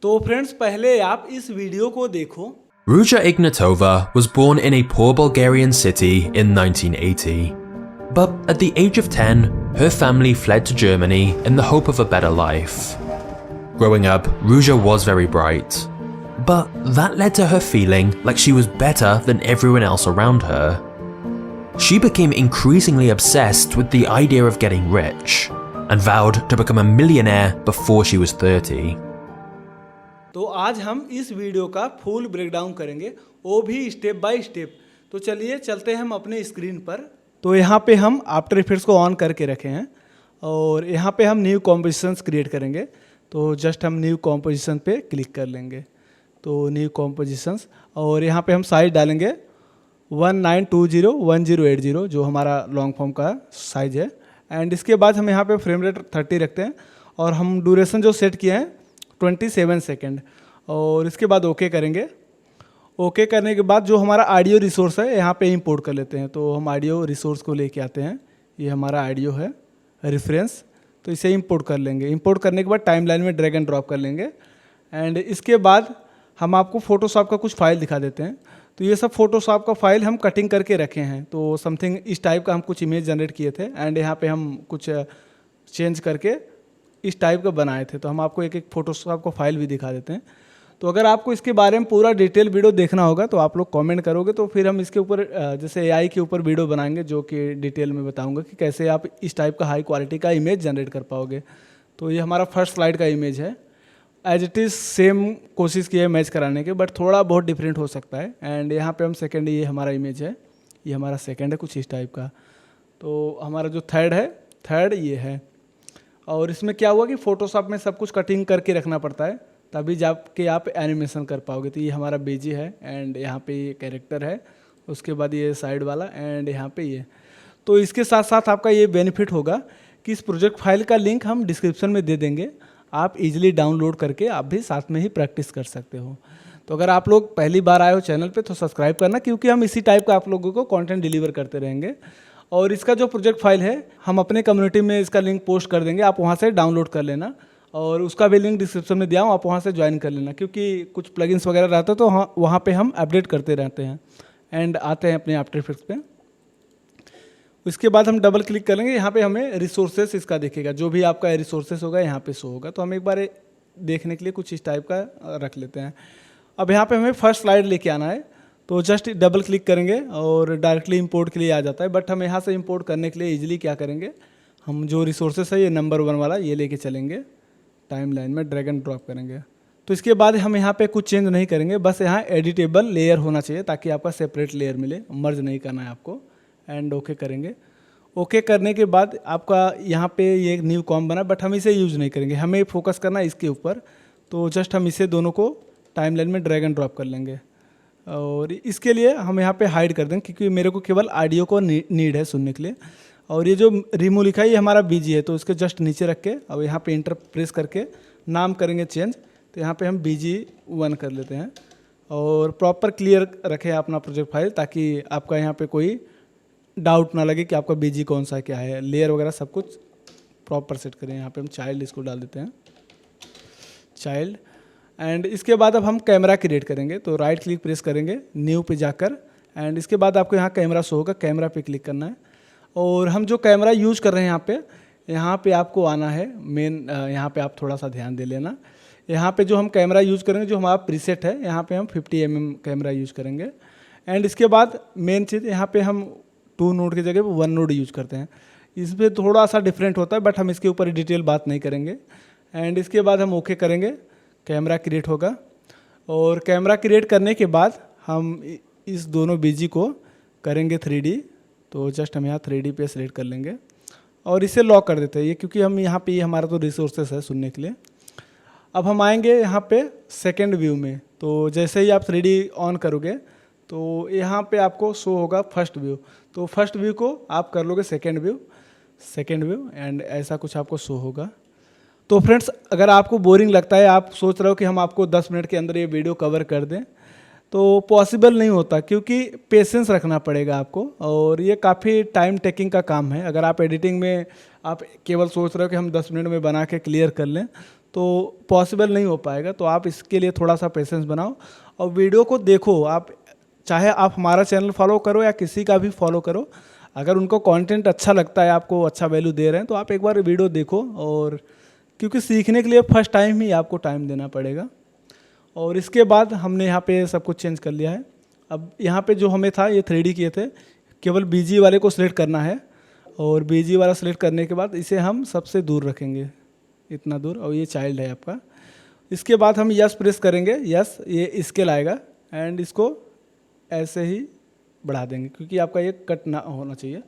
तो फ्रेंड्स पहले आप इस वीडियो को देखो। Ruja Ignatova was born in a poor Bulgarian city in 1980. But at the age of 10, her family fled to Germany in the hope of a better life. Growing up, Ruja was very bright. But that led to her feeling like she was better than everyone else around her. She became increasingly obsessed with the idea of getting rich and vowed to become a millionaire before she was 30. तो आज हम इस video का full breakdown करेंगे, वो भी step by step. तो चलिए चलते हैं हम अपने स्क्रीन पर। तो यहाँ पे हम आफ्टर इफेक्ट्स को ऑन करके रखे हैं और यहाँ पे हम न्यू कॉम्पोजिशंस क्रिएट करेंगे। तो जस्ट हम न्यू कॉम्पोजिशन पे क्लिक कर लेंगे। तो न्यू कॉम्पोजिशंस और यहाँ पे हम साइज डालेंगे 19201080 जो हमारा लॉन्ग फॉर्म का साइज है। एंड इसके बाद हम यहाँ पे फ्रेम रेट 30 रखते हैं और हम ड्यूरेशन जो सेट किए हैं 27 सेकेंड। और इसके बाद ओके करेंगे। ओके करने के बाद जो हमारा ऑडियो रिसोर्स है यहाँ पे इंपोर्ट कर लेते हैं। तो हम ऑडियो रिसोर्स को लेके आते हैं। ये हमारा ऑडियो है रेफरेंस, तो इसे इंपोर्ट कर लेंगे। इंपोर्ट करने के बाद टाइमलाइन में ड्रैग एंड ड्रॉप कर लेंगे। एंड इसके बाद हम आपको फोटोशॉप का कुछ फाइल दिखा देते हैं। तो ये सब फोटोशॉप का फाइल हम कटिंग करके रखे हैं। तो समथिंग इस टाइप का हम कुछ इमेज जनरेट किए थे एंड यहाँ पे हम कुछ चेंज करके इस टाइप का बनाए थे। तो हम आपको एक एक फोटोशॉप का फाइल भी दिखा देते हैं। तो अगर आपको इसके बारे में पूरा डिटेल वीडियो देखना होगा तो आप लोग कमेंट करोगे तो फिर हम इसके ऊपर जैसे एआई के ऊपर वीडियो बनाएंगे जो कि डिटेल में बताऊंगा कि कैसे आप इस टाइप का हाई क्वालिटी का इमेज जनरेट कर पाओगे। तो ये हमारा फर्स्ट स्लाइड का इमेज है। एज इट इज़ सेम कोशिश की है मैच कराने के, बट थोड़ा बहुत डिफरेंट हो सकता है। एंड यहाँ पे हम सेकंड, ये हमारा इमेज है, ये हमारा सेकंड है कुछ इस टाइप का। तो हमारा जो थर्ड ये है। और इसमें क्या हुआ कि फोटोशॉप में सब कुछ कटिंग करके रखना पड़ता है तभी जाके आप एनिमेशन कर पाओगे। तो ये हमारा बीजी है एंड यहाँ पे ये कैरेक्टर है, उसके बाद ये साइड वाला एंड यहाँ पे ये। तो इसके साथ साथ आपका ये बेनिफिट होगा कि इस प्रोजेक्ट फाइल का लिंक हम डिस्क्रिप्शन में दे देंगे। आप इजीली डाउनलोड करके आप भी साथ में ही प्रैक्टिस कर सकते हो। तो अगर आप लोग पहली बार आए हो चैनल पे तो सब्सक्राइब करना, क्योंकि हम इसी टाइप का आप लोगों को कंटेंट डिलीवर करते रहेंगे। और इसका जो प्रोजेक्ट फाइल है हम अपने कम्युनिटी में इसका लिंक पोस्ट कर देंगे, आप वहाँ से डाउनलोड कर लेना। और उसका भी लिंक डिस्क्रिप्शन में दिया हूँ, आप वहाँ से ज्वाइन कर लेना, क्योंकि कुछ प्लगइन्स वगैरह रहते हैं तो वहाँ पे हम अपडेट करते रहते हैं। एंड आते हैं अपने आफ्टर इफेक्ट्स पे। उसके बाद हम डबल क्लिक करेंगे, यहाँ पे हमें रिसोर्सेस इसका दिखेगा, जो भी आपका रिसोर्सेस होगा यहाँ पे शो होगा। तो हम एक बार देखने के लिए कुछ इस टाइप का रख लेते हैं। अब यहाँ पे हमें फर्स्ट स्लाइड लेके आना है, तो जस्ट डबल क्लिक करेंगे और डायरेक्टली इंपोर्ट के लिए आ जाता है। बट हम यहाँ से इंपोर्ट करने के लिए इजीली क्या करेंगे, हम जो रिसोर्सेस है ये नंबर 1 वाला ये लेके चलेंगे, टाइमलाइन में ड्रैग एंड ड्रॉप करेंगे। तो इसके बाद हम यहाँ पे कुछ चेंज नहीं करेंगे, बस यहाँ एडिटेबल लेयर होना चाहिए ताकि आपका सेपरेट लेयर मिले, मर्ज नहीं करना है आपको। एंड ओके करेंगे। ओके करने के बाद आपका यहाँ पे ये एक न्यू कॉम बना, बट हम इसे यूज़ नहीं करेंगे, हमें फोकस करना है इसके ऊपर। तो जस्ट हम इसे दोनों को टाइमलाइन में ड्रैग एंड ड्रॉप कर लेंगे। और इसके लिए हम यहाँ पे हाइड कर देंगे, क्योंकि मेरे को केवल ऑडियो को नीड है सुनने के लिए। और ये जो रिमूव लिखा है ये हमारा बीजी है, तो इसके जस्ट नीचे रख के अब यहाँ पे इंटर प्रेस करके नाम करेंगे चेंज। तो यहाँ पे हम BG1 कर लेते हैं और प्रॉपर क्लियर रखें अपना प्रोजेक्ट फाइल, ताकि आपका यहाँ पे कोई डाउट ना लगे कि आपका BG कौन सा क्या है। लेयर वगैरह सब कुछ प्रॉपर सेट करें। यहाँ पे हम चाइल्ड इसको डाल देते हैं, चाइल्ड। एंड इसके बाद अब हम कैमरा क्रिएट करेंगे। तो राइट क्लिक प्रेस करेंगे न्यू पे जाकर, एंड इसके बाद आपको यहाँ कैमरा शो होगा, कैमरा पे क्लिक करना है। और हम जो कैमरा यूज़ कर रहे हैं यहाँ पे आपको आना है मेन, यहाँ पे आप थोड़ा सा ध्यान दे लेना। यहाँ पे जो हम कैमरा यूज़ करेंगे, जो हमारा प्रीसेट है, यहाँ पे हम 50 mm कैमरा यूज़ करेंगे। एंड इसके बाद मेन चीज़ यहाँ पे हम 2 नोड की जगह 1 नोड यूज़ करते हैं। इसमें थोड़ा सा डिफरेंट होता है, बट हम इसके ऊपर डिटेल बात नहीं करेंगे। एंड इसके बाद हम ओके करेंगे, कैमरा क्रिएट होगा। और कैमरा क्रिएट करने के बाद हम इस दोनों BG को करेंगे 3D। तो जस्ट हम यहाँ 3D पे सेलेक्ट कर लेंगे और इसे लॉक कर देते हैं ये, क्योंकि हम यहाँ पे ये हमारा तो रिसोर्सेस है सुनने के लिए। अब हम आएंगे यहाँ पे सेकंड व्यू में। तो जैसे ही आप 3D ऑन करोगे तो यहाँ पे आपको शो होगा फर्स्ट व्यू। तो फर्स्ट व्यू को आप कर लोगे सेकंड व्यू एंड ऐसा कुछ आपको शो होगा। तो फ्रेंड्स अगर आपको बोरिंग लगता है, आप सोच रहे हो कि हम आपको 10 मिनट के अंदर ये वीडियो कवर कर दें, तो पॉसिबल नहीं होता, क्योंकि पेशेंस रखना पड़ेगा आपको और ये काफ़ी टाइम टेकिंग का काम है। अगर आप एडिटिंग में आप केवल सोच रहे हो कि हम 10 मिनट में बना के क्लियर कर लें, तो पॉसिबल नहीं हो पाएगा। तो आप इसके लिए थोड़ा सा पेशेंस बनाओ और वीडियो को देखो। आप चाहे आप हमारा चैनल फॉलो करो या किसी का भी फॉलो करो, अगर उनको कंटेंट अच्छा लगता है, आपको अच्छा वैल्यू दे रहे हैं, तो आप एक बार वीडियो देखो। और क्योंकि सीखने के लिए फर्स्ट टाइम ही आपको टाइम देना पड़ेगा। और इसके बाद हमने यहाँ पे सब कुछ चेंज कर लिया है। अब यहाँ पे जो हमें था ये 3D किए थे, केवल बीजी वाले को सिलेक्ट करना है। और बीजी वाला सिलेक्ट करने के बाद इसे हम सबसे दूर रखेंगे, इतना दूर, और ये चाइल्ड है आपका। इसके बाद हम यस प्रेस करेंगे, यस ये इसके लाएगा एंड इसको ऐसे ही बढ़ा देंगे क्योंकि आपका ये कट ना होना चाहिए।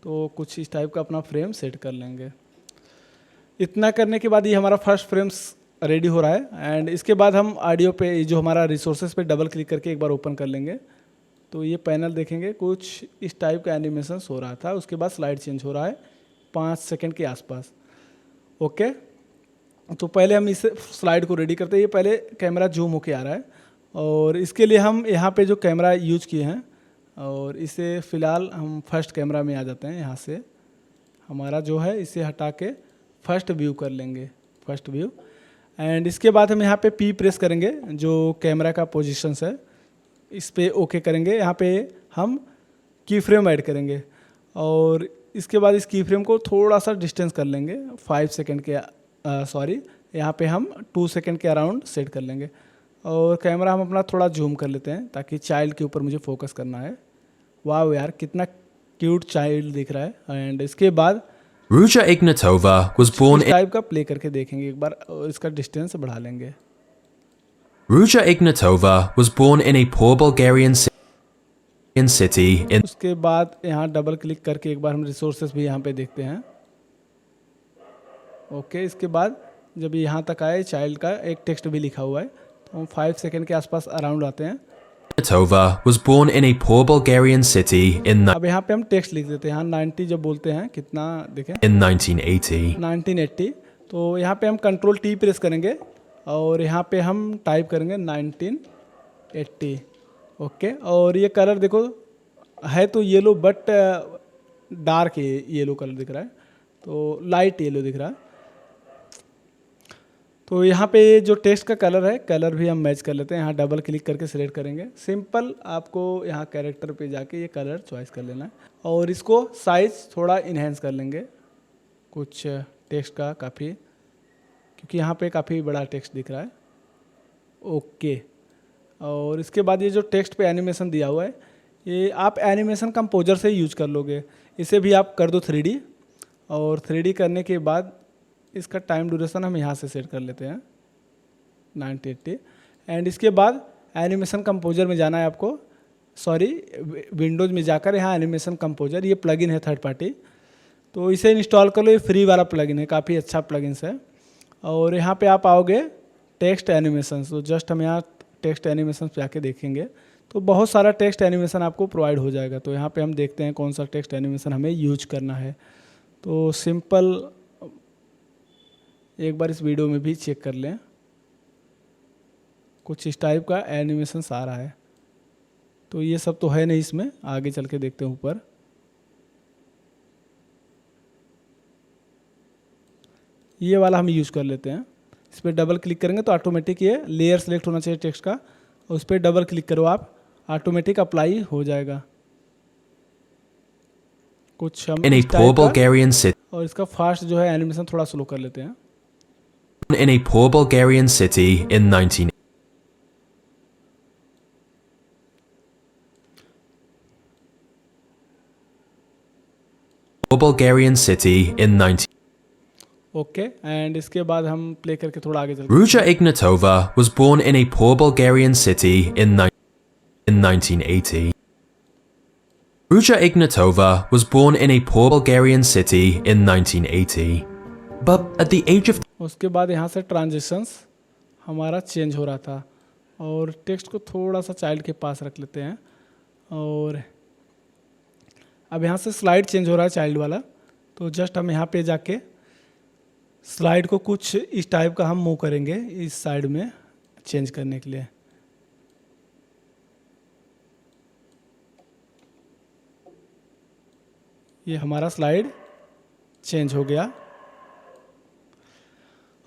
तो कुछ इस टाइप का अपना फ्रेम सेट कर लेंगे। इतना करने के बाद ये हमारा फर्स्ट फ्रेम रेडी हो रहा है। एंड इसके बाद हम ऑडियो पे जो हमारा रिसोर्सेज पे डबल क्लिक करके एक बार ओपन कर लेंगे। तो ये पैनल देखेंगे कुछ इस टाइप का एनिमेशन हो रहा था। उसके बाद स्लाइड चेंज हो रहा है 5 सेकंड के आसपास। ओके, तो पहले हम इस स्लाइड को रेडी करते हैं। ये पहले कैमरा जूम होके आ रहा है और इसके लिए हम यहाँ पे जो कैमरा यूज किए हैं, और इसे फ़िलहाल हम फर्स्ट कैमरा में आ जाते हैं। यहाँ से हमारा जो है इसे हटा के फर्स्ट व्यू कर लेंगे, फर्स्ट व्यू। एंड इसके बाद हम यहाँ पे पी प्रेस करेंगे, जो कैमरा का पोजीशंस है, इस पे ओके करेंगे। यहाँ पे हम की फ्रेम ऐड करेंगे और इसके बाद इस की फ्रेम को थोड़ा सा डिस्टेंस कर लेंगे 5 सेकंड के, सॉरी यहाँ पे हम 2 सेकंड के अराउंड सेट कर लेंगे। और कैमरा हम अपना थोड़ा जूम कर लेते हैं ताकि चाइल्ड के ऊपर मुझे फोकस करना है। वाह यार, कितना क्यूट चाइल्ड दिख रहा है। एंड इसके बाद Ruja Ignatova was born इस टाइप का प्ले करके देखेंगे एक बार, और इसका डिस्टेंस बढ़ा लेंगे। Ruja Ignatova was born in a poor Bulgarian city in उसके बाद यहाँ डबल क्लिक करके एक बार हम रिसोर्सेज भी यहाँ पे देखते हैं। ओके, इसके बाद जब यहाँ तक आए चाइल्ड का एक टेक्स्ट भी लिखा हुआ है, तो हम 5 सेकंड के आसपास अराउंड आते हैं। Ignatova was born in a poor Bulgarian city in अब यहाँ पे हम टेक्स्ट लिख देते हैं। यहाँ 90 जब बोलते हैं, कितना देखें, 1980. 1980। तो यहाँ पे हम कंट्रोल टी प्रेस करेंगे और यहाँ पे हम टाइप करेंगे 1980। ओके, और ये कलर देखो है तो yellow, but dark yellow colour दिख रहा है, तो लाइट येलो दिख रहा है। तो यहाँ पे जो टेक्स्ट का कलर है, कलर भी हम मैच कर लेते हैं। यहाँ डबल क्लिक करके सिलेक्ट करेंगे। सिंपल आपको यहाँ कैरेक्टर पे जाके ये कलर चॉइस कर लेना है और इसको साइज थोड़ा इन्हेंस कर लेंगे कुछ टेक्स्ट का, काफ़ी, क्योंकि यहाँ पे काफ़ी बड़ा टेक्स्ट दिख रहा है। ओके, और इसके बाद ये जो टेक्स्ट पे एनिमेशन दिया हुआ है, ये आप एनिमेशन कंपोजर से यूज कर लोगे। इसे भी आप कर दो 3D, और 3D करने के बाद इसका टाइम ड्यूरेशन हम यहाँ से सेट कर लेते हैं 980। एंड इसके बाद एनिमेशन कंपोजर में जाना है आपको, सॉरी विंडोज़ में जाकर यहाँ एनिमेशन कंपोजर, ये प्लगइन है थर्ड पार्टी, तो इसे इंस्टॉल कर लो। ये फ्री वाला प्लगइन है, काफ़ी अच्छा प्लगइन्स है। और यहाँ पे आप आओगे टेक्स्ट एनिमेशन, तो जस्ट हम यहाँ टेक्स्ट एनिमेशन पे आके देखेंगे तो बहुत सारा टेक्स्ट एनिमेशन आपको प्रोवाइड हो जाएगा। तो यहाँ पे हम देखते हैं कौन सा टेक्स्ट एनिमेशन हमें यूज करना है। तो सिंपल एक बार इस वीडियो में भी चेक कर लें, कुछ इस टाइप का एनिमेशन आ रहा है। तो ये सब तो है नहीं इसमें, आगे चल के देखते हैं ऊपर। ये वाला हम यूज कर लेते हैं। इस पर डबल क्लिक करेंगे तो ऑटोमेटिक ये लेयर सेलेक्ट होना चाहिए टेक्स्ट का, और उस पर डबल क्लिक करो आप, ऑटोमेटिक अप्लाई हो जाएगा। कुछ हम in a इस poor टाइप का, Bulgarian city और इसका फास्ट जो है एनिमेशन थोड़ा स्लो कर लेते हैं। in a poor Bulgarian city in 19 poor Bulgarian city in 19 okay, and इसके बाद हम प्ले करके थोड़ा आगे चलते हैं। Ruja Ignatova was born in a poor Bulgarian city in 1980. Ruja Ignatova was born in a poor Bulgarian city in 1980. But at the age of उसके बाद यहाँ से ट्रांजिशंस हमारा चेंज हो रहा था, और टेक्स्ट को थोड़ा सा चाइल्ड के पास रख लेते हैं। और अब यहाँ से स्लाइड चेंज हो रहा है चाइल्ड वाला, तो जस्ट हम यहाँ पे जाके स्लाइड को कुछ इस टाइप का हम मूव करेंगे इस साइड में चेंज करने के लिए। ये हमारा स्लाइड चेंज हो गया।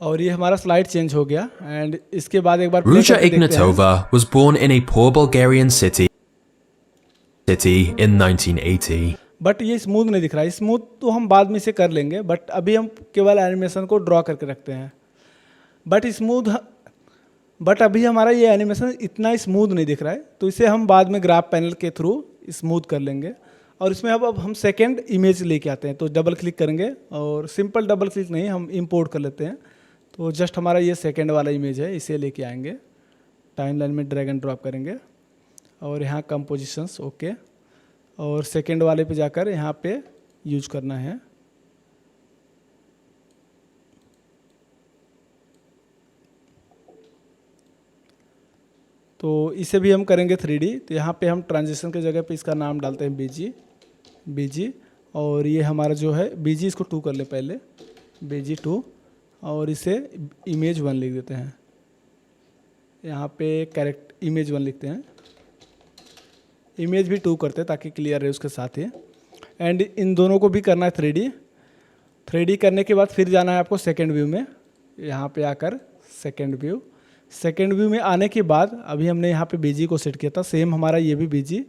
और ये हमारा स्लाइड चेंज हो गया। एंड इसके बाद एक बार play Ruja करके देखते हैं। Ignatova was born in a poor Bulgarian city in 1980. But ये स्मूथ नहीं दिख रहा है। स्मूथ तो हम बाद में इसे कर लेंगे, बट अभी हम केवल एनिमेशन को ड्रॉ करके रखते हैं। बट अभी हमारा ये एनिमेशन इतना स्मूथ नहीं दिख रहा है, तो इसे हम बाद में ग्राफ पैनल के थ्रू स्मूथ कर लेंगे। और इसमें अब हम सेकेंड इमेज लेके आते हैं, तो डबल क्लिक करेंगे, और सिंपल डबल क्लिक नहीं, हम इंपोर्ट कर लेते हैं। तो जस्ट हमारा ये सेकेंड वाला इमेज है, इसे लेके आएंगे, टाइमलाइन में ड्रैग एंड ड्रॉप करेंगे, और यहाँ कंपोजिशंस ओके, और सेकेंड वाले पे जाकर यहाँ पे यूज करना है। तो इसे भी हम करेंगे 3D। तो यहाँ पे हम ट्रांजिशन की जगह पे इसका नाम डालते हैं बीजी, और ये हमारा जो है बीजी, इसको 2 कर ले पहले, बीजी 2, और इसे इमेज 1 लिख देते हैं। यहाँ पे इमेज 1 लिखते हैं, इमेज भी 2 करते हैं ताकि क्लियर रहे उसके साथ ही। एंड इन दोनों को भी करना है 3D करने के बाद फिर जाना है आपको सेकेंड व्यू में। यहाँ पे आकर सेकेंड व्यू में आने के बाद अभी हमने यहाँ पे बीजी को सेट किया था, सेम हमारा ये भी बीजी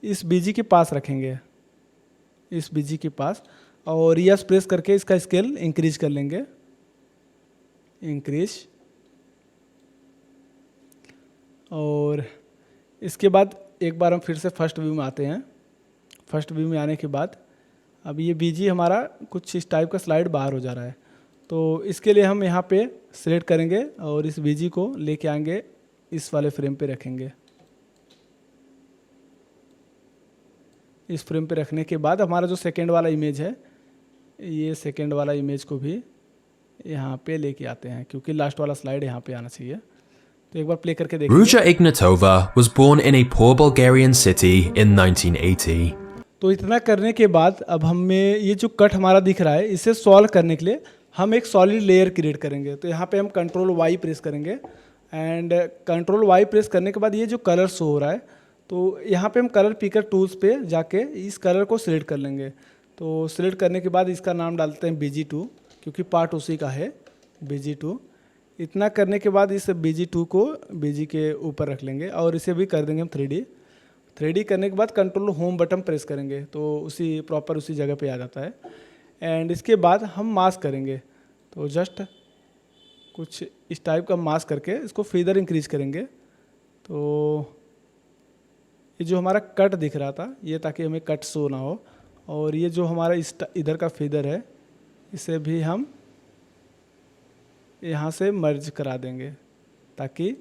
इस बीजी के पास रखेंगे, इस बीजी के पास, और यस प्रेस करके इसका स्केल इंक्रीज कर लेंगे, और इसके बाद एक बार हम फिर से फर्स्ट व्यू में आते हैं। फर्स्ट व्यू में आने के बाद अब ये बीजी हमारा कुछ इस टाइप का स्लाइड बाहर हो जा रहा है, तो इसके लिए हम यहाँ पे सिलेक्ट करेंगे और इस बीजी को लेके आएंगे, इस वाले फ्रेम पे रखेंगे। इस फ्रेम पे रखने के बाद हमारा जो सेकेंड वाला इमेज है, ये सेकेंड वाला इमेज को भी यहाँ पे लेके आते हैं, क्योंकि लास्ट वाला स्लाइड यहाँ पे आना चाहिए। तो एक बार प्ले करके देखिए। Ruja Ignatova was born in a poor Bulgarian city in 1980. तो इतना करने के बाद अब हमें ये जो कट हमारा दिख रहा है, इसे सॉल्व करने के लिए हम एक सॉलिड लेयर क्रिएट करेंगे। तो यहाँ पे हम कंट्रोल वाई प्रेस करेंगे, एंड कंट्रोल वाई प्रेस करने के बाद ये जो कलर शो हो रहा है, तो यहाँ पे हम कलर पिकर टूल्स पे जाके इस कलर को सिलेक्ट कर लेंगे। तो सिलेक्ट करने के बाद इसका नाम डालते हैं BG2, क्योंकि पार्ट उसी का है, BG2। इतना करने के बाद इस BG2 को BG के ऊपर रख लेंगे, और इसे भी कर देंगे हम 3D करने के बाद कंट्रोल होम बटन प्रेस करेंगे, तो उसी प्रॉपर उसी जगह पे आ जाता है। एंड इसके बाद हम मास्क करेंगे, तो जस्ट कुछ इस टाइप का मास्क करके इसको फीदर इंक्रीज करेंगे। तो ये जो हमारा कट दिख रहा था, ये ताकि हमें कट शो ना हो, और ये जो हमारा इधर का फीदर है, इसे भी हम यहाँ से मर्ज करा देंगे ताकि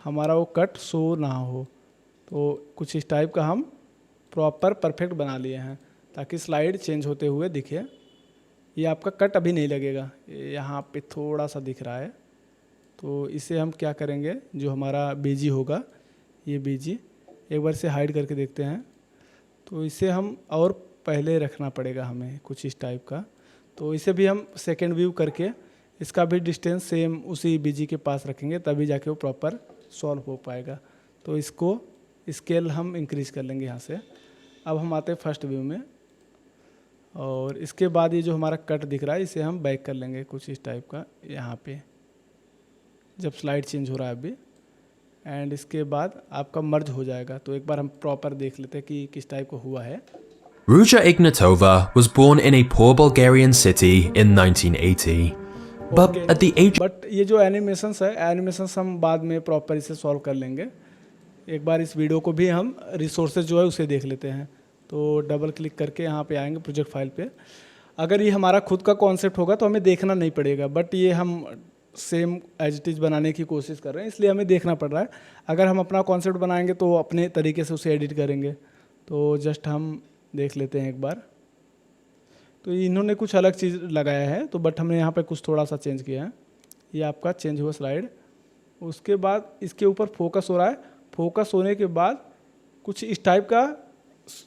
हमारा वो कट शो ना हो। तो कुछ इस टाइप का हम प्रॉपर परफेक्ट बना लिए हैं, ताकि स्लाइड चेंज होते हुए दिखे। ये आपका कट अभी नहीं लगेगा, यहाँ पे थोड़ा सा दिख रहा है। तो इसे हम क्या करेंगे, जो हमारा बीजी होगा, ये बीजी एक बार से हाइड करके देखते हैं। तो इसे हम और पहले रखना पड़ेगा हमें, कुछ इस टाइप का। तो इसे भी हम सेकेंड व्यू करके इसका भी डिस्टेंस सेम उसी बीजी के पास रखेंगे, तभी जाके वो प्रॉपर सॉल्व हो पाएगा। तो इसको स्केल हम इंक्रीज कर लेंगे यहाँ से। अब हम आते हैं फर्स्ट व्यू में, और इसके बाद ये जो हमारा कट दिख रहा है, इसे हम बैक कर लेंगे कुछ इस टाइप का यहाँ पे, जब स्लाइड चेंज हो रहा है अभी। एंड इसके बाद आपका मर्ज हो जाएगा। तो एक बार हम प्रॉपर देख लेते हैं कि किस टाइप का हुआ है। Ruja Ignatova was born in a poor Bulgarian city in 1980. But at the age but ये जो एनिमेशंस है, एनिमेशंस हम बाद में प्रॉपर इसे सॉल्व कर लेंगे। एक बार इस वीडियो को भी हम रिसोर्सेज जो है उसे देख लेते हैं। तो डबल क्लिक करके यहाँ पे आएंगे प्रोजेक्ट फाइल पे। अगर ये हमारा खुद का कॉन्सेप्ट होगा तो हमें देखना नहीं पड़ेगा, बट ये हम सेम एज इट इज़ बनाने की कोशिश कर रहे हैं, इसलिए हमें देखना पड़ रहा है। अगर हम अपना कॉन्सेप्ट बनाएंगे तो अपने तरीके से उसे एडिट करेंगे। तो जस्ट हम देख लेते हैं एक बार। तो इन्होंने कुछ अलग चीज़ लगाया है, तो बट हमने यहाँ पे कुछ थोड़ा सा चेंज किया है। ये आपका चेंज हुआ स्लाइड। उसके बाद इसके ऊपर फोकस हो रहा है, फोकस होने के बाद कुछ इस टाइप का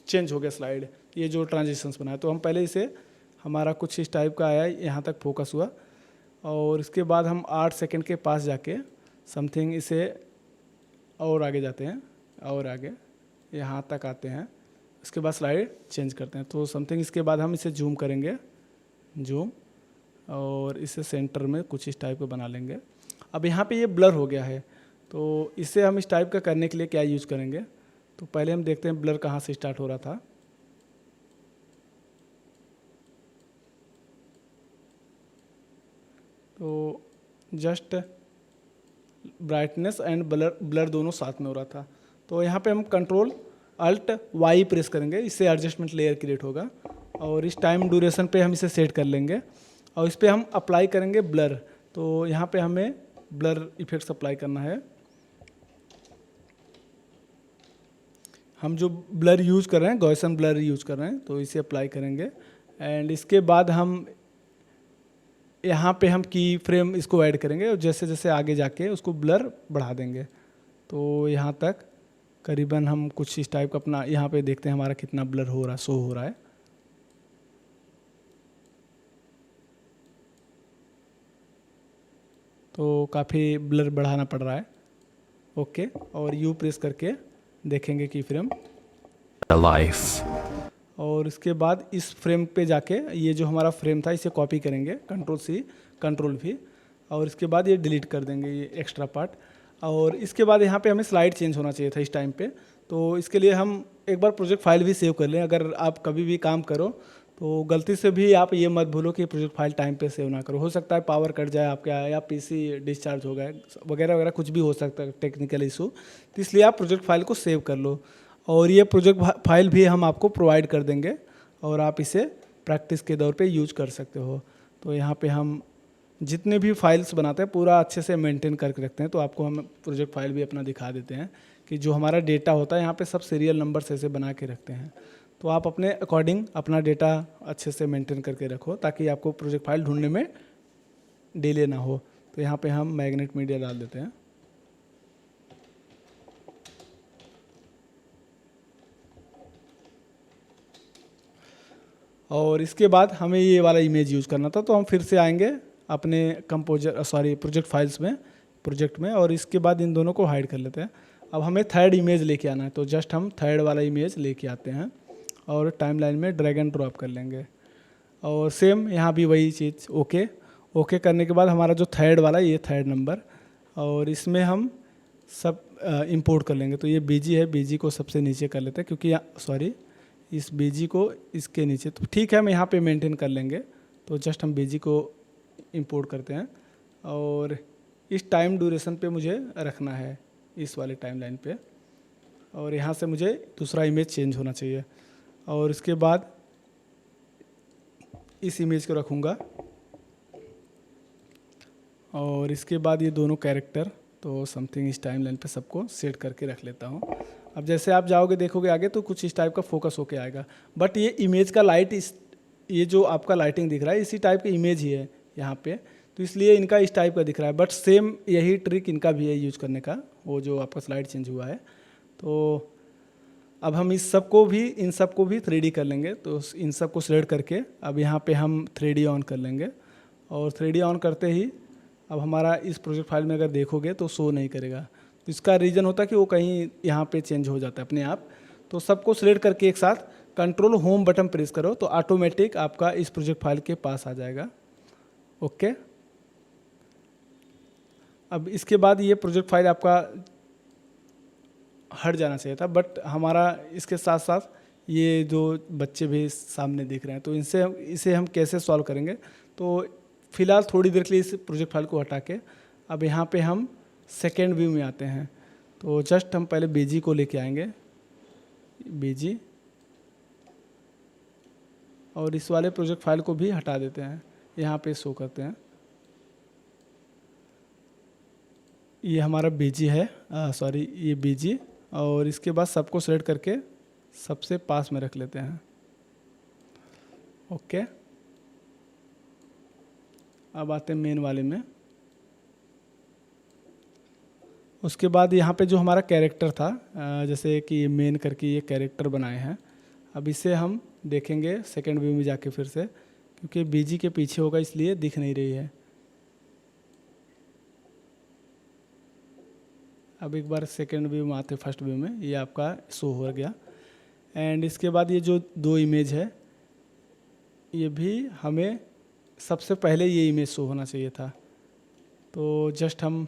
चेंज हो गया स्लाइड, ये जो ट्रांजिशंस बनाया। तो हम पहले इसे, हमारा कुछ इस टाइप का आया, यहाँ तक फोकस हुआ, और इसके बाद हम 8 सेकंड के पास जाके समथिंग इसे और आगे जाते हैं, और आगे यहाँ तक आते हैं। इसके बाद स्लाइड चेंज करते हैं। तो समथिंग इसके बाद हम इसे जूम करेंगे, जूम, और इसे सेंटर में कुछ इस टाइप का बना लेंगे। अब यहाँ पे ये ब्लर हो गया है, तो इसे हम इस टाइप का करने के लिए क्या यूज़ करेंगे, तो पहले हम देखते हैं ब्लर कहाँ से स्टार्ट हो रहा था। तो जस्ट ब्राइटनेस एंड ब्लर दोनों साथ में हो रहा था। तो यहाँ पे हम कंट्रोल अल्ट वाई प्रेस करेंगे, इससे एडजस्टमेंट लेयर क्रिएट होगा और इस टाइम ड्यूरेशन पे हम इसे सेट कर लेंगे और इस पर हम अप्लाई करेंगे ब्लर। तो यहाँ पे हमें ब्लर इफेक्ट्स अप्लाई करना है। हम जो ब्लर यूज़ कर रहे हैं गॉसियन ब्लर यूज़ कर रहे हैं, तो इसे अप्लाई करेंगे एंड इसके बाद हम यहाँ पे हम की फ्रेम इसको ऐड करेंगे और जैसे जैसे आगे जाके उसको ब्लर बढ़ा देंगे। तो यहाँ तक करीबन हम कुछ इस टाइप का अपना यहाँ पे देखते हैं हमारा कितना ब्लर हो रहा है, शो हो रहा है। तो काफ़ी ब्लर बढ़ाना पड़ रहा है। ओके, और यू प्रेस करके देखेंगे की फ्रेम life. और इसके बाद इस फ्रेम पे जाके ये जो हमारा फ्रेम था इसे कॉपी करेंगे, कंट्रोल सी कंट्रोल वी, और इसके बाद ये डिलीट कर देंगे ये एक्स्ट्रा पार्ट। और इसके बाद यहाँ पे हमें स्लाइड चेंज होना चाहिए था इस टाइम पे, तो इसके लिए हम एक बार प्रोजेक्ट फाइल भी सेव कर लें। अगर आप कभी भी काम करो तो गलती से भी आप ये मत भूलो कि प्रोजेक्ट फाइल टाइम पे सेव ना करो, हो सकता है पावर कट जाए आपका या पीसी डिस्चार्ज हो गए वगैरह वगैरह, कुछ भी हो सकता है टेक्निकल इशू। तो इसलिए आप प्रोजेक्ट फाइल को सेव कर लो और ये प्रोजेक्ट फाइल भी हम आपको प्रोवाइड कर देंगे और आप इसे प्रैक्टिस के दौर पे यूज कर सकते हो। तो यहाँ पे हम जितने भी फाइल्स बनाते हैं पूरा अच्छे से मेंटेन करके रखते हैं। तो आपको हम प्रोजेक्ट फाइल भी अपना दिखा देते हैं कि जो हमारा डेटा होता है यहाँ पे सब सीरियल नंबर से ऐसे बना के रखते हैं। तो आप अपने अकॉर्डिंग अपना डेटा अच्छे से मेंटेन करके रखो ताकि आपको प्रोजेक्ट फाइल ढूंढने में डिले ना हो। तो यहाँ पे हम मैग्नेट मीडिया डाल देते हैं। और इसके बाद हमें ये वाला इमेज यूज़ करना था, तो हम फिर से आएंगे अपने प्रोजेक्ट फाइल्स में, प्रोजेक्ट में, और इसके बाद इन दोनों को हाइड कर लेते हैं। अब हमें थर्ड इमेज लेके आना है, तो जस्ट हम थर्ड वाला इमेज लेके आते हैं और टाइमलाइन में ड्रैग एंड ड्रॉप कर लेंगे। और सेम यहाँ भी वही चीज़ ओके करने के बाद हमारा जो थर्ड वाला ये थर्ड नंबर, और इसमें हम सब इंपोर्ट कर लेंगे। तो ये बीजी है, बीजी को सबसे नीचे कर लेते हैं क्योंकि इस बीजी को इसके नीचे, तो ठीक है हम यहाँ पे मेंटेन कर लेंगे। तो जस्ट हम बीजी को इंपोर्ट करते हैं और इस टाइम ड्यूरेशन पे मुझे रखना है, इस वाले टाइमलाइन पे, और यहाँ से मुझे दूसरा इमेज चेंज होना चाहिए। और इसके बाद इस इमेज को रखूँगा और इसके बाद ये दोनों कैरेक्टर, तो समथिंग इस टाइमलाइन पे सबको सेट करके रख लेता हूँ। अब जैसे आप जाओगे देखोगे आगे तो कुछ इस टाइप का फोकस होके आएगा, बट ये इमेज का लाइट ये जो आपका लाइटिंग दिख रहा है इसी टाइप की इमेज ही है यहाँ पे, तो इसलिए इनका इस टाइप का दिख रहा है। बट सेम यही ट्रिक इनका भी है यूज करने का, वो जो आपका स्लाइड चेंज हुआ है। तो अब हम इन सबको भी 3D कर लेंगे। तो इन सबको सिलेक्ट करके अब यहाँ पे हम 3D ऑन कर लेंगे और 3D ऑन करते ही अब हमारा इस प्रोजेक्ट फाइल में अगर देखोगे तो शो नहीं करेगा। तो इसका रीज़न होता है कि वो कहीं यहाँ पे चेंज हो जाता है अपने आप। तो सबको सिलेक्ट करके एक साथ कंट्रोल होम बटन प्रेस करो तो ऑटोमेटिक आपका इस प्रोजेक्ट फाइल के पास आ जाएगा। ओके, अब इसके बाद ये प्रोजेक्ट फाइल आपका हट जाना चाहिए था, बट हमारा इसके साथ साथ ये जो बच्चे भी सामने दिख रहे हैं, तो इसे हम कैसे सॉल्व करेंगे। तो फिलहाल थोड़ी देर के लिए इस प्रोजेक्ट फाइल को हटा के अब यहाँ पे हम सेकेंड व्यू में आते हैं। तो जस्ट हम पहले बीजी को लेके आएंगे, बीजी, और इस वाले प्रोजेक्ट फाइल को भी हटा देते हैं, यहाँ पे शो करते हैं। ये हमारा बीजी है, ये बीजी, और इसके बाद सबको सेलेक्ट करके सबसे पास में रख लेते हैं। ओके, अब आते हैं मेन वाले में। उसके बाद यहाँ पे जो हमारा कैरेक्टर था, जैसे कि मेन करके ये कैरेक्टर बनाए हैं, अब इसे हम देखेंगे सेकेंड व्यू में जाके फिर से, क्योंकि बीजी के पीछे होगा इसलिए दिख नहीं रही है। अब एक बार सेकेंड व्यू में आते, फर्स्ट व्यू में ये आपका शो हो गया। एंड इसके बाद ये जो दो इमेज है ये भी हमें सबसे पहले ये इमेज शो होना चाहिए था। तो जस्ट हम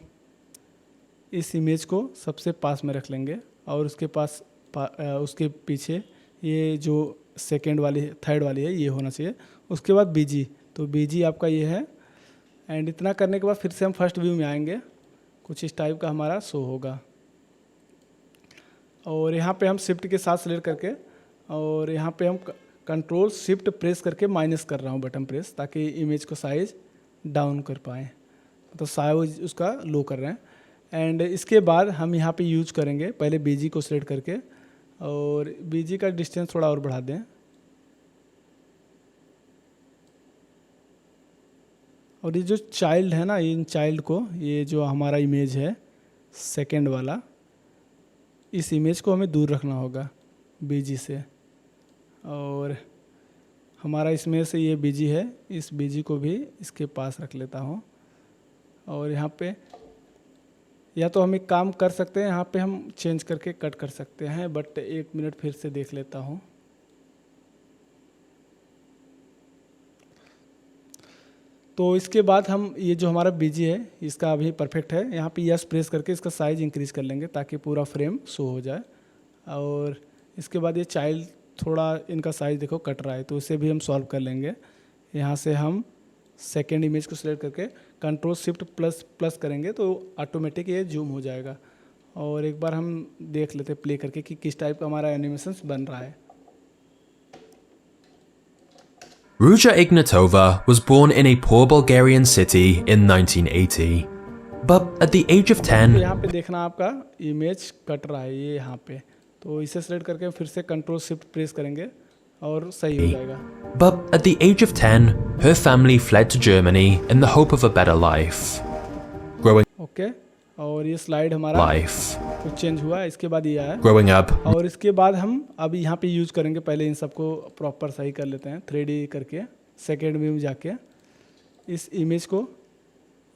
इस इमेज को सबसे पास में रख लेंगे और उसके पीछे ये जो सेकेंड वाली थर्ड वाली है ये होना चाहिए। उसके बाद बीजी, तो बीजी आपका ये है। एंड इतना करने के बाद फिर से हम फर्स्ट व्यू में आएंगे, कुछ इस टाइप का हमारा शो होगा। और यहाँ पे हम शिफ्ट के साथ सेलेक्ट करके और यहाँ पे हम कंट्रोल शिफ्ट प्रेस करके माइनस कर रहा हूँ बटन प्रेस, ताकि इमेज को साइज डाउन कर पाएँ, तो साइज उसका लो कर रहे हैं। एंड इसके बाद हम यहाँ पे यूज करेंगे पहले बीजी को सेलेक्ट करके और बीजी का डिस्टेंस थोड़ा और बढ़ा दें। और ये जो चाइल्ड है ना, इन चाइल्ड को, ये जो हमारा इमेज है सेकेंड वाला, इस इमेज को हमें दूर रखना होगा बीजी से। और हमारा इसमें से ये बीजी है, इस बीजी को भी इसके पास रख लेता हूँ। और यहाँ पे या तो हम एक काम कर सकते हैं, यहाँ पे हम चेंज करके कट कर सकते हैं, बट 1 मिनट फिर से देख लेता हूँ। तो इसके बाद हम ये जो हमारा बीजी है इसका अभी परफेक्ट है, यहाँ पे यस प्रेस करके इसका साइज इंक्रीज कर लेंगे ताकि पूरा फ्रेम शो हो जाए। और इसके बाद ये चाइल्ड थोड़ा इनका साइज देखो कट रहा है, तो इसे भी हम सॉल्व कर लेंगे। यहाँ से हम सेकेंड इमेज को सिलेक्ट करके कंट्रोल शिफ्ट प्लस करेंगे तो ऑटोमेटिक ये जूम हो जाएगा। और एक बार हम देख लेते प्ले करके कि किस टाइप का हमारा एनिमेशन बन रहा है। Ruja Ignatova was born in a poor Bulgarian city in 1980. But at the age of 10, तो यहाँ पे देखना आपका इमेज कट रहा है ये यहाँ पे, तो इसे सेलेक्ट करके फिर से कंट्रोल शिफ्ट प्रेस करेंगे और सही हो जाएगा। But at the age of 10, her family fled to Germany in the hope of a better life. Okay, और ये स्लाइड हमारा कुछ चेंज हुआ, इसके बाद ये आया। Growing up, और इसके बाद हम अभी यहाँ पे यूज करेंगे, पहले इन सबको प्रॉपर सही कर लेते हैं 3D करके। सेकेंड व्यू में जाके इस इमेज को,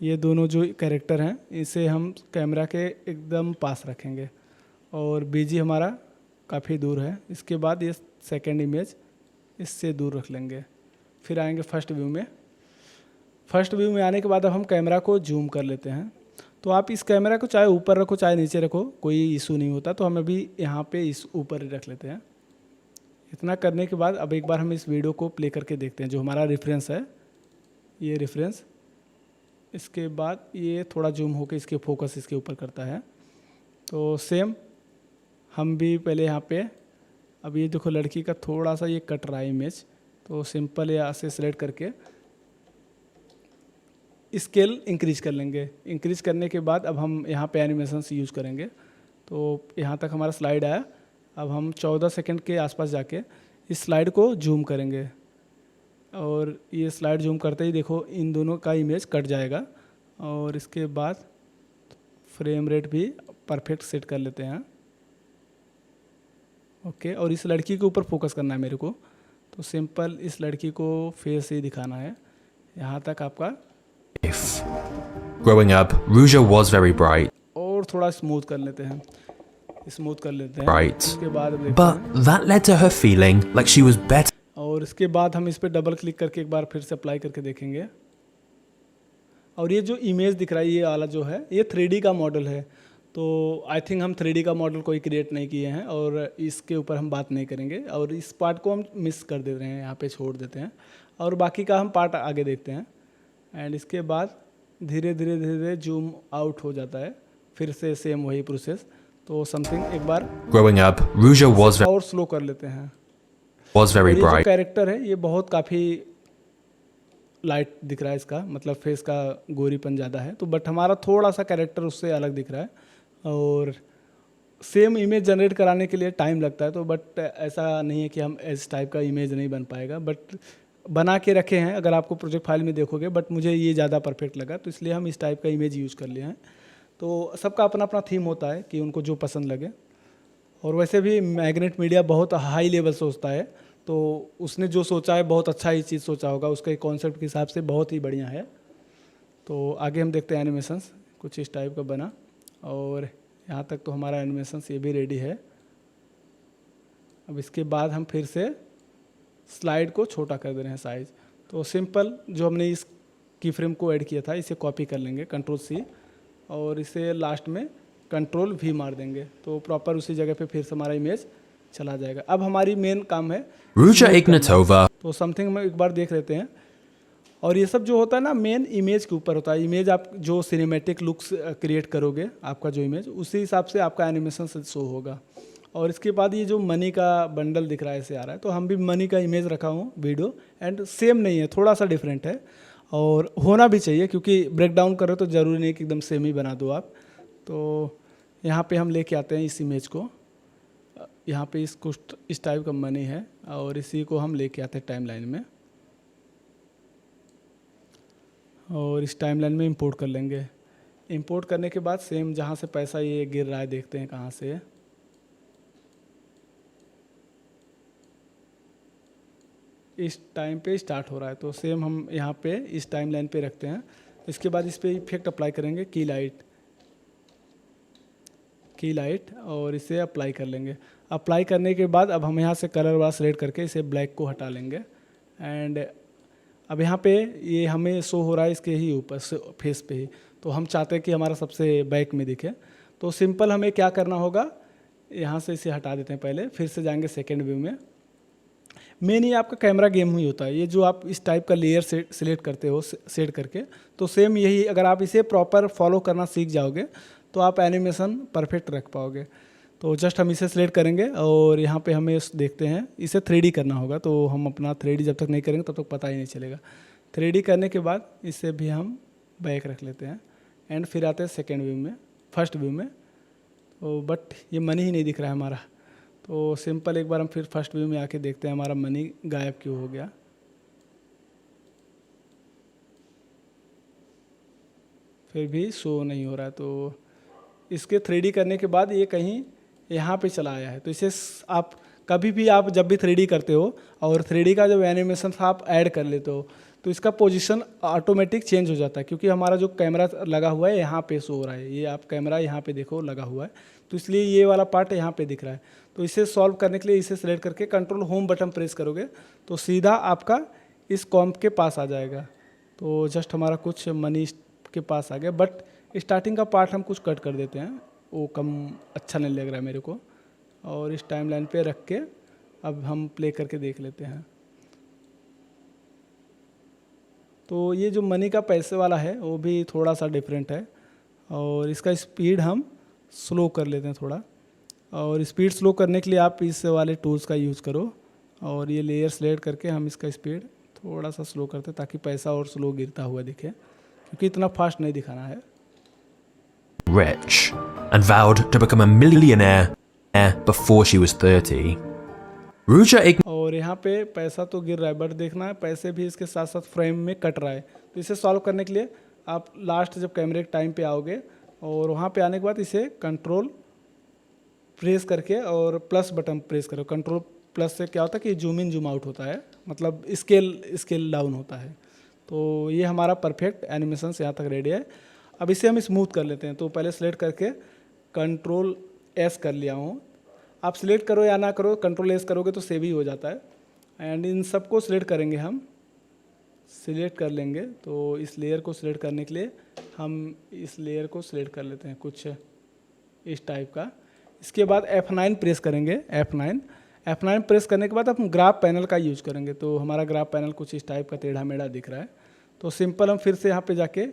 ये दोनों जो कैरेक्टर हैं इसे हम कैमरा के एकदम पास रखेंगे और बीजी हमारा काफ़ी दूर है। इसके बाद ये सेकेंड इमेज इससे दूर रख लेंगे। फिर आएंगे फर्स्ट व्यू में। फर्स्ट व्यू में आने के बाद अब हम कैमरा को जूम कर लेते हैं। तो आप इस कैमरा को चाहे ऊपर रखो चाहे नीचे रखो, कोई इशू नहीं होता। तो हम अभी यहाँ पे इस ऊपर ही रख लेते हैं। इतना करने के बाद अब एक बार हम इस वीडियो को प्ले करके देखते हैं, जो हमारा रेफरेंस है ये रेफरेंस। इसके बाद ये थोड़ा जूम होकर इसके फोकस इसके ऊपर करता है। तो सेम हम भी पहले यहाँ पे, अब ये देखो लड़की का थोड़ा सा ये कट रहा है इमेज, तो सिंपल यहाँ से सेलेक्ट करके स्केल इंक्रीज कर लेंगे। इंक्रीज करने के बाद अब हम यहाँ पे एनिमेशन यूज़ करेंगे। तो यहाँ तक हमारा स्लाइड आया। अब हम 14 सेकंड के आसपास जाके इस स्लाइड को जूम करेंगे और ये स्लाइड जूम करते ही देखो इन दोनों का इमेज कट जाएगा। और इसके बाद फ्रेम रेट भी परफेक्ट सेट कर लेते हैं। ओके, और इस लड़की के ऊपर फोकस करना है मेरे को, तो सिंपल इस लड़की को फेस ही दिखाना है। यहाँ तक आपका growing up, Ruja was very bright. और थोड़ा स्मूथ कर लेते हैं, स्मूथ कर लेते हैं। Right. इसके बाद अब देखते But हैं। that led to her feeling like she was better. और इसके बाद हम इस पर डबल क्लिक करके एक बार फिर से अप्लाई करके देखेंगे। और ये जो इमेज दिख रहा है ये वाला जो है ये 3D का मॉडल है। तो आई थिंक हम 3D का मॉडल कोई क्रिएट नहीं किए हैं और इसके ऊपर हम बात नहीं करेंगे। और इस पार्ट को हम मिस कर दे रहे हैं, यहाँ पे छोड़ देते हैं और बाकी का हम पार्ट आगे देखते हैं। एंड इसके बाद धीरे धीरे जूम आउट हो जाता है, फिर से सेम वही प्रोसेस। तो समथिंग एक बार Growing up, Ruja was और स्लो कर लेते हैं। very ये जो bright. कैरेक्टर है ये बहुत काफ़ी लाइट दिख रहा है, इसका मतलब फेस का गोरीपन ज़्यादा है। तो बट हमारा थोड़ा सा कैरेक्टर उससे अलग दिख रहा है और सेम इमेज जनरेट कराने के लिए टाइम लगता है। तो बट ऐसा नहीं है कि हम इस टाइप का इमेज नहीं बन पाएगा, बट बना के रखे हैं अगर आपको प्रोजेक्ट फाइल में देखोगे। बट मुझे ये ज़्यादा परफेक्ट लगा तो इसलिए हम इस टाइप का इमेज यूज़ कर लिए हैं। तो सबका अपना अपना थीम होता है कि उनको जो पसंद लगे। और वैसे भी मैग्नेट मीडिया बहुत हाई लेवल सोचता है, तो उसने जो सोचा है बहुत अच्छा ही चीज़ सोचा होगा, उसके कॉन्सेप्ट के हिसाब से बहुत ही बढ़िया है। तो आगे हम देखते हैं एनिमेशंस कुछ इस टाइप का बना। और यहाँ तक तो हमारा एनिमेशंस ये भी रेडी है। अब इसके बाद हम फिर से स्लाइड को छोटा कर दे रहे हैं साइज़। तो सिंपल जो हमने इस की फ्रेम को ऐड किया था इसे कॉपी कर लेंगे Ctrl+C और इसे लास्ट में Ctrl+V मार देंगे, तो प्रॉपर उसी जगह पे फिर से हमारा इमेज चला जाएगा। अब हमारी मेन काम है Ruja smooth करना। Ignatova तो समथिंग में एक बार देख लेते हैं। और ये सब जो होता है ना मेन इमेज के ऊपर होता है। इमेज आप जो सिनेमैटिक लुक्स क्रिएट करोगे, आपका जो इमेज उसी हिसाब से आपका एनिमेशन से शो होगा। और इसके बाद ये जो मनी का बंडल दिख रहा है ऐसे आ रहा है, तो हम भी मनी का इमेज रखा हूँ वीडियो, एंड सेम नहीं है, थोड़ा सा डिफरेंट है और होना भी चाहिए क्योंकि ब्रेक डाउन करो तो ज़रूरी नहीं कि एकदम सेम ही बना दो आप। तो यहाँ पे हम लेके आते हैं इस इमेज को, यहाँ पे इसको इस टाइप का मनी है और इसी को हम लेके आते हैं टाइमलाइन में और इस टाइमलाइन में इंपोर्ट कर लेंगे। इंपोर्ट करने के बाद सेम जहाँ से पैसा ये गिर रहा है देखते हैं कहाँ से। इस टाइम पे स्टार्ट हो रहा है, तो सेम हम यहाँ पे इस टाइमलाइन पे रखते हैं। इसके बाद इस पे इफेक्ट अप्लाई करेंगे की लाइट और इसे अप्लाई कर लेंगे। अप्लाई करने के बाद अब हम यहाँ से कलर वाला सेलेक्ट करके इसे ब्लैक को हटा लेंगे। एंड अब यहाँ पे ये हमें शो हो रहा है इसके ही ऊपर फेस पे ही, तो हम चाहते हैं कि हमारा सबसे बैक में दिखे। तो सिंपल हमें क्या करना होगा, यहाँ से इसे हटा देते हैं पहले, फिर से जाएंगे सेकेंड व्यू में। मेन ये आपका कैमरा गेम ही होता है, ये जो आप इस टाइप का लेयर सेलेक्ट करते हो सेट करके, तो सेम यही अगर आप इसे प्रॉपर फॉलो करना सीख जाओगे तो आप एनिमेशन परफेक्ट रख पाओगे। तो जस्ट हम इसे सेलेक्ट करेंगे और यहाँ पे हमें देखते हैं इसे 3D करना होगा, तो हम अपना 3D जब तक नहीं करेंगे तब तक पता ही नहीं चलेगा। 3D करने के बाद इसे भी हम बैक रख लेते हैं एंड फिर आते हैं सेकेंड व्यू में, फर्स्ट व्यू में। तो बट ये मनी ही नहीं दिख रहा है हमारा, तो सिंपल एक बार हम फिर फर्स्ट व्यू में आके देखते हैं हमारा मनी गायब क्यों हो गया। फिर भी शो नहीं हो रहा है, तो इसके 3D करने के बाद ये कहीं यहाँ पे चला आया है। तो इसे आप कभी भी आप जब भी 3D करते हो और 3D का जब एनिमेशन आप ऐड कर लेते हो तो इसका पोजीशन ऑटोमेटिक चेंज हो जाता है, क्योंकि हमारा जो कैमरा लगा हुआ है यहाँ पे शो हो रहा है। ये आप कैमरा यहाँ पे देखो लगा हुआ है, तो इसलिए ये वाला पार्ट यहाँ पे दिख रहा है। तो इसे सॉल्व करने के लिए इसे सेलेक्ट करके कंट्रोल होम बटन प्रेस करोगे तो सीधा आपका इस कॉम्प के पास आ जाएगा। तो जस्ट हमारा कुछ मनी के पास आ गया, बट स्टार्टिंग का पार्ट हम कुछ कट कर देते हैं, वो कम अच्छा नहीं लग रहा है मेरे को। और इस टाइमलाइन पे रख के अब हम प्ले करके देख लेते हैं। तो ये जो मनी का पैसे वाला है वो भी थोड़ा सा डिफरेंट है और इसका स्पीड हम स्लो कर लेते हैं थोड़ा। और स्पीड स्लो करने के लिए आप इस वाले टूल्स का यूज़ करो और ये लेयर सेलेक्ट करके हम इसका स्पीड थोड़ा सा स्लो करते हैं ताकि पैसा और स्लो गिरता हुआ दिखे, क्योंकि इतना फास्ट नहीं दिखाना है। rich and vowed to become a millionaire before she was 30. Ruja और यहाँ पे पैसा तो गिर रहा है, बट देखना है पैसे भी इसके साथ साथ फ्रेम में कट रहा है। तो इसे सॉल्व करने के लिए आप लास्ट जब कैमरे के टाइम पे आओगे और वहाँ पे आने के बाद इसे कंट्रोल प्रेस करके और प्लस बटन प्रेस करो। कंट्रोल प्लस से क्या होता है कि जूम इन जूम आउट होता है, मतलब स्केल डाउन होता है। तो ये हमारा परफेक्ट एनिमेशन यहाँ तक रेडी है। अब इसे हम स्मूथ कर लेते हैं। तो पहले सेलेक्ट करके कंट्रोल एस कर लिया हूँ। आप सिलेक्ट करो या ना करो, कंट्रोल एस करोगे तो सेव ही हो जाता है। एंड इन सबको सिलेक्ट करेंगे, हम सिलेक्ट कर लेंगे। तो इस लेयर को सिलेक्ट करने के लिए हम इस लेयर को सिलेक्ट कर लेते हैं कुछ इस टाइप का। इसके बाद F9 प्रेस करेंगे, F9 प्रेस करने के बाद हम ग्राफ पैनल का यूज करेंगे। तो हमारा ग्राफ पैनल कुछ इस टाइप का टेढ़ा मेढ़ा दिख रहा है। तो सिंपल हम फिर से यहाँ पे जाके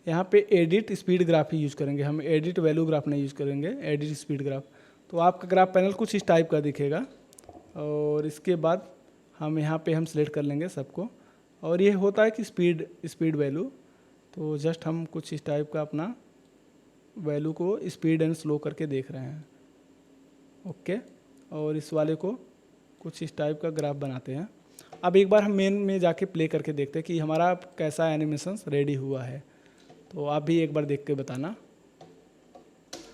यहाँ पे एडिट स्पीड ग्राफ ही यूज़ करेंगे, हम एडिट वैल्यू ग्राफ नहीं यूज़ करेंगे, एडिट स्पीड ग्राफ। तो आपका ग्राफ पैनल कुछ इस टाइप का दिखेगा। और इसके बाद हम यहाँ पे हम सिलेक्ट कर लेंगे सबको। और ये होता है कि स्पीड वैल्यू, तो जस्ट हम कुछ इस टाइप का अपना वैल्यू को स्पीड एंड स्लो करके देख रहे हैं। ओके, और इस वाले को कुछ इस टाइप का ग्राफ बनाते हैं। अब एक बार हम मेन में जाके प्ले करके देखते हैं कि हमारा कैसा एनिमेशन रेडी हुआ है। तो आप भी एक बार देख के बताना।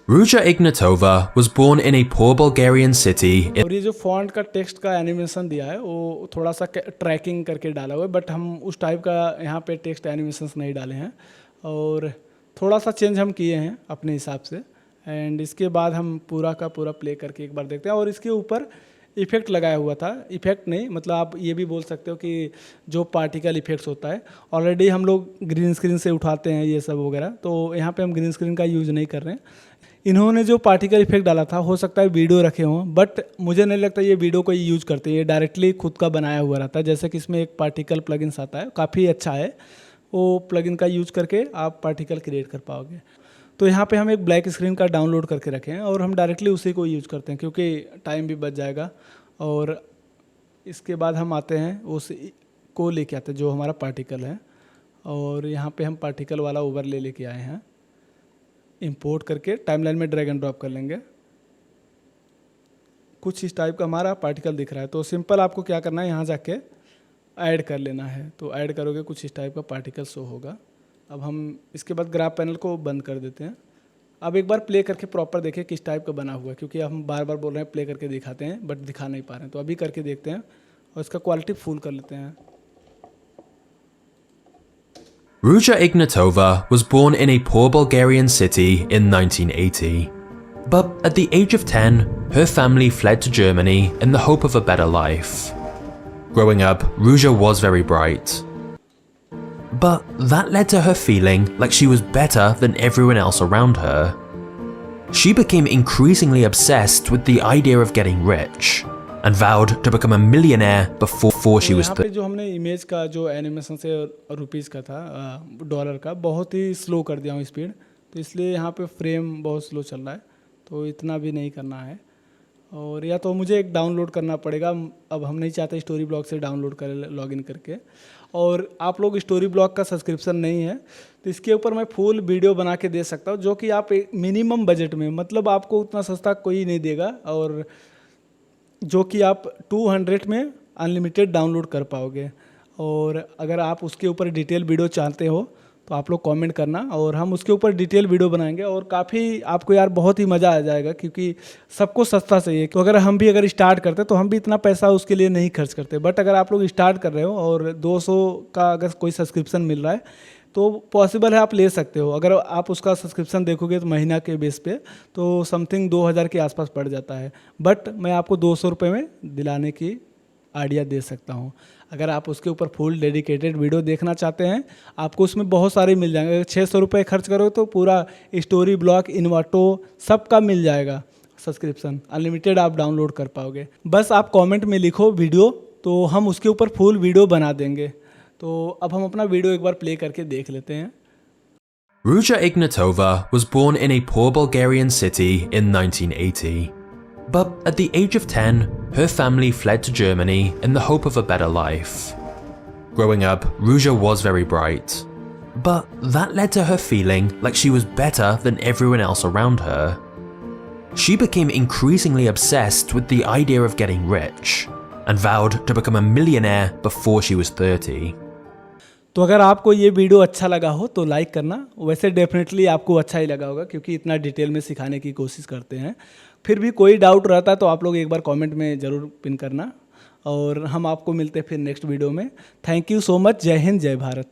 Ruja Ignatova was born in a poor Bulgarian city in और ये जो फॉन्ट का टेक्स्ट का एनिमेशन दिया है वो थोड़ा सा ट्रैकिंग करके डाला हुआ है, बट हम उस टाइप का यहाँ पे टेक्स्ट एनिमेशन नहीं डाले हैं और थोड़ा सा चेंज हम किए हैं अपने हिसाब से। एंड इसके बाद हम पूरा का पूरा प्ले करके एक बार देखते हैं। और इसके ऊपर इफ़ेक्ट लगाया हुआ था। इफ़ेक्ट नहीं, मतलब आप ये भी बोल सकते हो कि जो पार्टिकल इफ़ेक्ट्स होता है, ऑलरेडी हम लोग ग्रीन स्क्रीन से उठाते हैं ये सब वगैरह, तो यहाँ पे हम ग्रीन स्क्रीन का यूज़ नहीं कर रहे हैं। इन्होंने जो पार्टिकल इफेक्ट डाला था, हो सकता है वीडियो रखे हों, बट मुझे नहीं लगता ये वीडियो को यूज़ करते हैं, ये डायरेक्टली खुद का बनाया हुआ रहता है। जैसे कि इसमें एक पार्टिकल प्लगइन्स आता है, काफ़ी अच्छा है, वो प्लगइन का यूज़ करके आप पार्टिकल क्रिएट कर पाओगे। तो यहाँ पे हम एक ब्लैक स्क्रीन का डाउनलोड करके रखे हैं और हम डायरेक्टली उसी को यूज़ करते हैं क्योंकि टाइम भी बच जाएगा। और इसके बाद हम आते हैं उस को लेके आते हैं जो हमारा पार्टिकल है, और यहाँ पे हम पार्टिकल वाला ओवरले लेके आए हैं। इंपोर्ट करके टाइमलाइन में ड्रैग एंड ड्रॉप कर लेंगे। कुछ इस टाइप का हमारा पार्टिकल दिख रहा है, तो सिंपल आपको क्या करना है, यहाँ जाके ऐड कर लेना है। तो ऐड करोगे कुछ इस टाइप का पार्टिकल शो होगा। अब हम इसके बाद ग्राफ पैनल को बंद कर देते हैं। अब एक बार प्ले करके प्रॉपर देखें किस टाइप का बना हुआ है, क्योंकि हम बार बार बोल रहे हैं प्ले करके दिखाते हैं बट दिखा नहीं पा रहे हैं। तो अभी करके देखते हैं और इसका क्वालिटी फुल कर लेते हैं। Ruja Ignatova was born in a poor Bulgarian city in 1980. But at the age of 10, her family fled to Germany in the hope of a better life. Growing up, Ruja was very bright. But that led to her feeling like she was better than everyone else around her. She became increasingly obsessed with the idea of getting rich and vowed to become a millionaire before she was यहाँ पे जो हमने image का जो animation से rupees का था, dollar का, बहुत ही स्लो कर दिया हूँ स्पीड, तो इसलिए यहाँ पे फ्रेम बहुत स्लो चल रहा है, तो इतना भी नहीं करना है। और या तो मुझे एक डाउनलोड करना पड़ेगा, अब हम नहीं चाहते स्टोरी ब्लॉग से डाउनलोड करें लॉगिन करके। और आप लोग स्टोरी ब्लॉग का सब्सक्रिप्शन नहीं है तो इसके ऊपर मैं फुल वीडियो बना के दे सकता हूँ, जो कि आप मिनिमम बजट में, मतलब आपको उतना सस्ता कोई नहीं देगा, और जो कि आप 200 में अनलिमिटेड डाउनलोड कर पाओगे। और अगर आप उसके ऊपर डिटेल वीडियो चाहते हो तो आप लोग कमेंट करना, और हम उसके ऊपर डिटेल वीडियो बनाएंगे। और काफ़ी आपको यार बहुत ही मज़ा आ जाएगा, क्योंकि सबको सस्ता चाहिए। तो अगर स्टार्ट करते तो हम भी इतना पैसा उसके लिए नहीं खर्च करते, बट अगर आप लोग स्टार्ट कर रहे हो और 200 का अगर कोई सब्सक्रिप्शन मिल रहा है तो पॉसिबल है आप ले सकते हो। अगर आप उसका सब्सक्रिप्शन देखोगे तो महीना के बेस पे तो समथिंग 2000 के आसपास पड़ जाता है, बट मैं आपको 200 रुपये में दिलाने की आइडिया दे सकता हूँ। अगर आप उसके ऊपर फुल डेडिकेटेड वीडियो देखना चाहते हैं, आपको उसमें बहुत सारे मिल जाएंगे। अगर 600 रुपये खर्च करो तो पूरा स्टोरी ब्लॉग, इन्वाटो सबका मिल जाएगा सब्सक्रिप्शन, अनलिमिटेड आप डाउनलोड कर पाओगे। बस आप कमेंट में लिखो वीडियो, तो हम उसके ऊपर फुल वीडियो बना देंगे। तो अब हम अपना वीडियो एक बार प्ले करके देख लेते हैं। Ruja Ignatova was born in a poor Bulgarian city in 1980. But at the age of 10, her family fled to Germany in the hope of a better life. Growing up, Ruja was very bright. But that led to her feeling like she was better than everyone else around her. She became increasingly obsessed with the idea of getting rich and vowed to become a millionaire before she was 30. तो अगर आपको ये video अच्छा लगा हो तो like करना। वैसे डेफिनेटली आपको अच्छा ही लगा होगा, क्योंकि इतना डिटेल में सिखाने की कोशिश करते हैं। फिर भी कोई डाउट रहता है तो आप लोग एक बार कमेंट में ज़रूर पिन करना, और हम आपको मिलते हैं फिर नेक्स्ट वीडियो में। Thank you so much. जय हिंद, जय भारत।